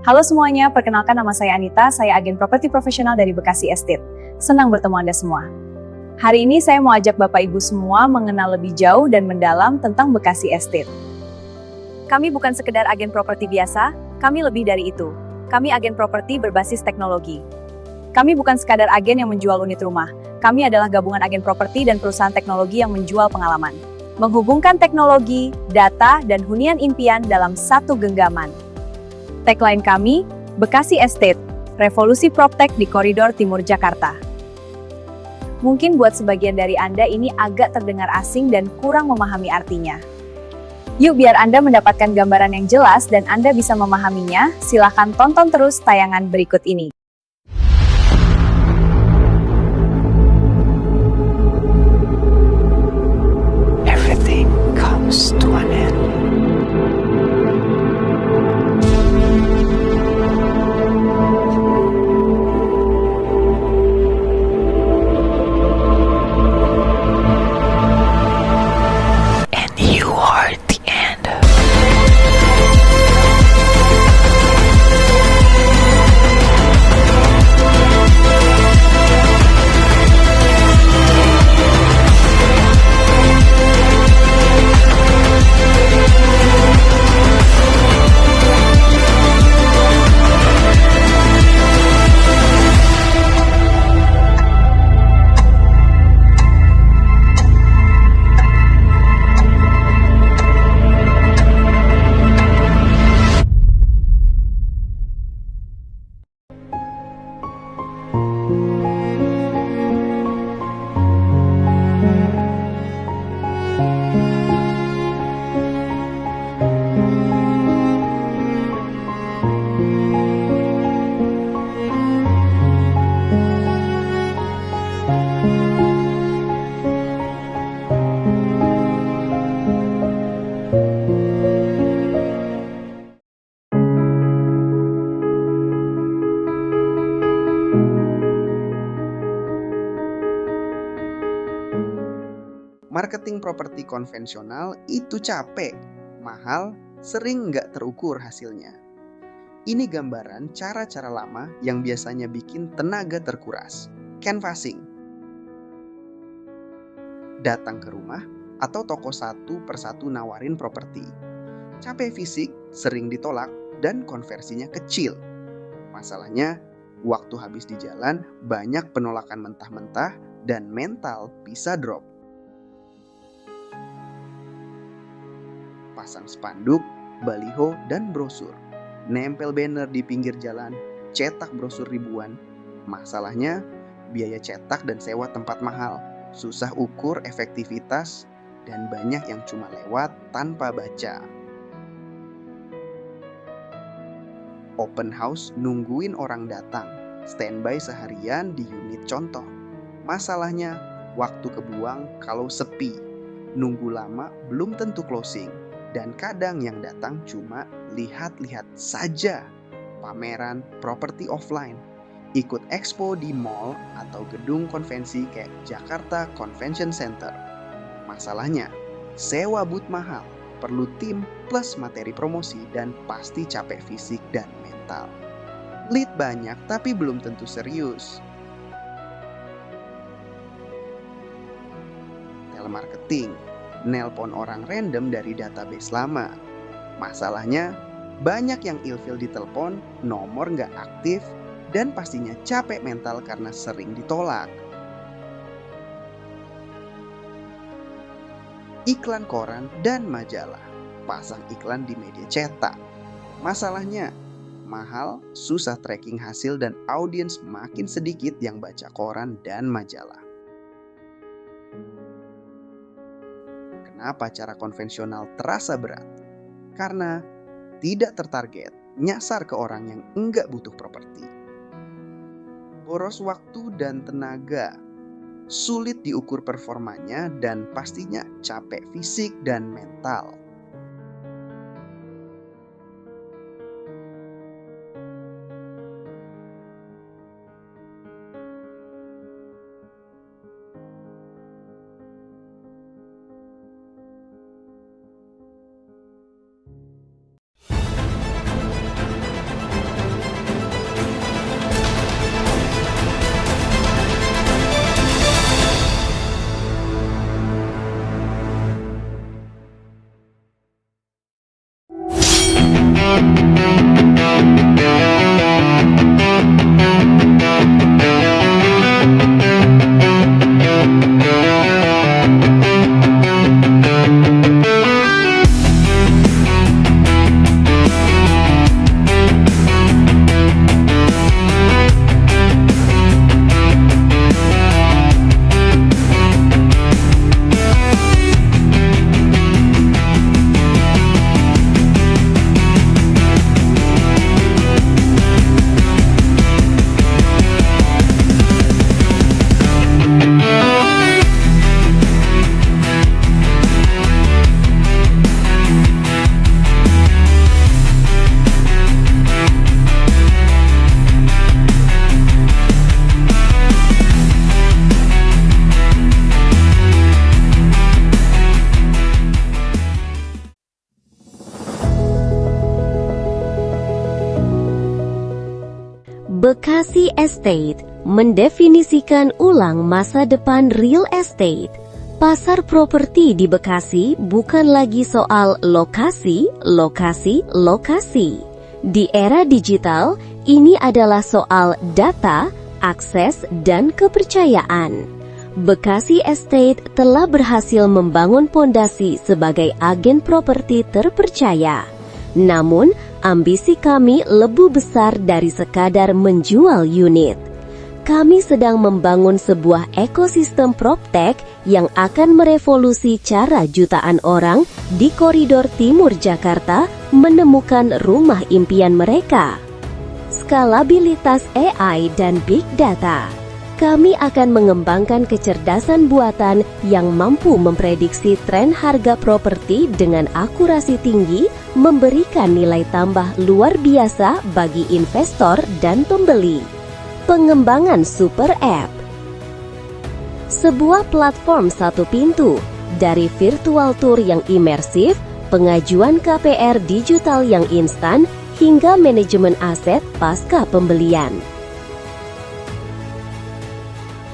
Halo semuanya, perkenalkan nama saya Anita, saya agen properti profesional dari Bekasi Estate. Senang bertemu Anda semua. Hari ini saya mau ajak Bapak Ibu semua mengenal lebih jauh dan mendalam tentang Bekasi Estate. Kami bukan sekedar agen properti biasa, kami lebih dari itu. Kami agen properti berbasis teknologi. Kami bukan sekadar agen yang menjual unit rumah, kami adalah gabungan agen properti dan perusahaan teknologi yang menjual pengalaman. Menghubungkan teknologi, data, dan hunian impian dalam satu genggaman. Tagline kami, Bekasi Estate, revolusi PropTech di koridor timur Jakarta. Mungkin buat sebagian dari Anda ini agak terdengar asing dan kurang memahami artinya. Yuk biar Anda mendapatkan gambaran yang jelas dan Anda bisa memahaminya, silakan tonton terus tayangan berikut ini. Everything comes to an end. And you are the end. Marketing properti konvensional itu capek, mahal, sering nggak terukur hasilnya. Ini gambaran cara-cara lama yang biasanya bikin tenaga terkuras. Canvassing. Datang ke rumah atau toko satu persatu nawarin properti. Capek fisik, sering ditolak, dan konversinya kecil. Masalahnya, waktu habis di jalan banyak penolakan mentah-mentah dan mental bisa drop. Pasang spanduk, baliho, dan brosur. Nempel banner di pinggir jalan, cetak brosur ribuan. Masalahnya, biaya cetak dan sewa tempat mahal, susah ukur efektivitas, dan banyak yang cuma lewat tanpa baca. Open house nungguin orang datang, standby seharian di unit contoh. Masalahnya, waktu kebuang kalau sepi, nunggu lama belum tentu closing. Dan kadang yang datang cuma lihat-lihat saja. Pameran properti offline, ikut expo di mall atau gedung konvensi kayak Jakarta Convention Center. Masalahnya, sewa booth mahal, perlu tim plus materi promosi dan pasti capek fisik dan mental. Lead banyak tapi belum tentu serius. Telemarketing, nelpon orang random dari database lama. Masalahnya, banyak yang ilfil ditelepon, nomor nggak aktif, dan pastinya capek mental karena sering ditolak. Iklan koran dan majalah, pasang iklan di media cetak. Masalahnya, mahal, susah tracking hasil dan audiens makin sedikit yang baca koran dan majalah. Kenapa cara konvensional terasa berat? Karena tidak tertarget, nyasar ke orang yang enggak butuh properti. Boros waktu dan tenaga, sulit diukur performanya dan pastinya capek fisik dan mental. Bekasi Estate mendefinisikan ulang masa depan real estate. Pasar properti di Bekasi bukan lagi soal lokasi, lokasi, lokasi. Di era digital, ini adalah soal data, akses, dan kepercayaan. Bekasi Estate telah berhasil membangun pondasi sebagai agen properti terpercaya. Namun, ambisi kami lebih besar dari sekadar menjual unit. Kami sedang membangun sebuah ekosistem PropTech yang akan merevolusi cara jutaan orang di koridor timur Jakarta menemukan rumah impian mereka. Skalabilitas AI dan Big Data. Kami akan mengembangkan kecerdasan buatan yang mampu memprediksi tren harga properti dengan akurasi tinggi, memberikan nilai tambah luar biasa bagi investor dan pembeli. Pengembangan Super App. Sebuah platform satu pintu, dari virtual tour yang imersif, pengajuan KPR digital yang instan, hingga manajemen aset pasca pembelian.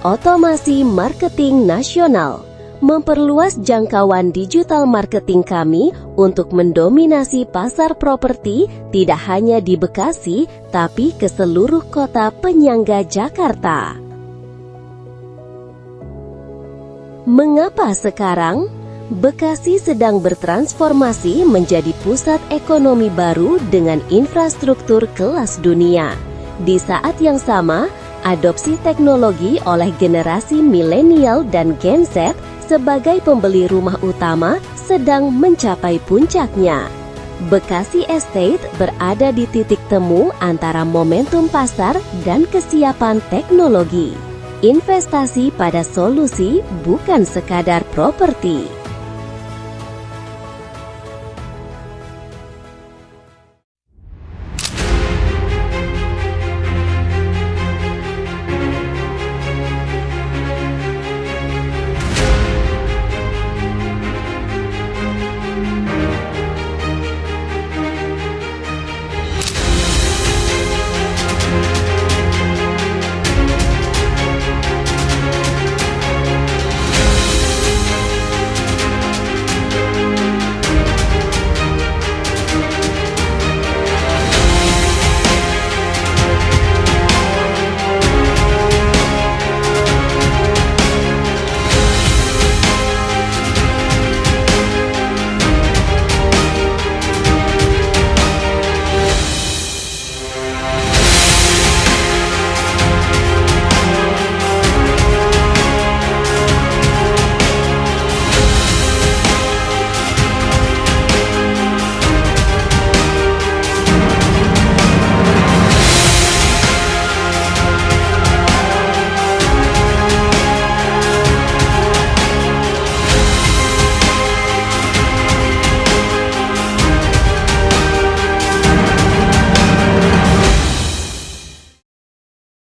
Otomasi marketing nasional. Memperluas jangkauan digital marketing kami untuk mendominasi pasar properti tidak hanya di Bekasi, tapi ke seluruh kota penyangga Jakarta. Mengapa sekarang? Bekasi sedang bertransformasi menjadi pusat ekonomi baru dengan infrastruktur kelas dunia. Di saat yang sama, adopsi teknologi oleh generasi milenial dan Gen Z sebagai pembeli rumah utama sedang mencapai puncaknya. Bekasi Estate berada di titik temu antara momentum pasar dan kesiapan teknologi. Investasi pada solusi bukan sekadar properti.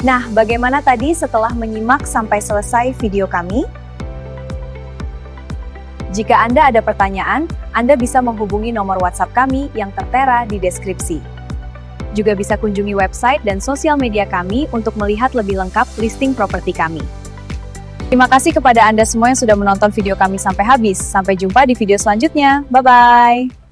Nah, bagaimana tadi setelah menyimak sampai selesai video kami? Jika Anda ada pertanyaan, Anda bisa menghubungi nomor WhatsApp kami yang tertera di deskripsi. Juga bisa kunjungi website dan sosial media kami untuk melihat lebih lengkap listing properti kami. Terima kasih kepada Anda semua yang sudah menonton video kami sampai habis. Sampai jumpa di video selanjutnya. Bye-bye!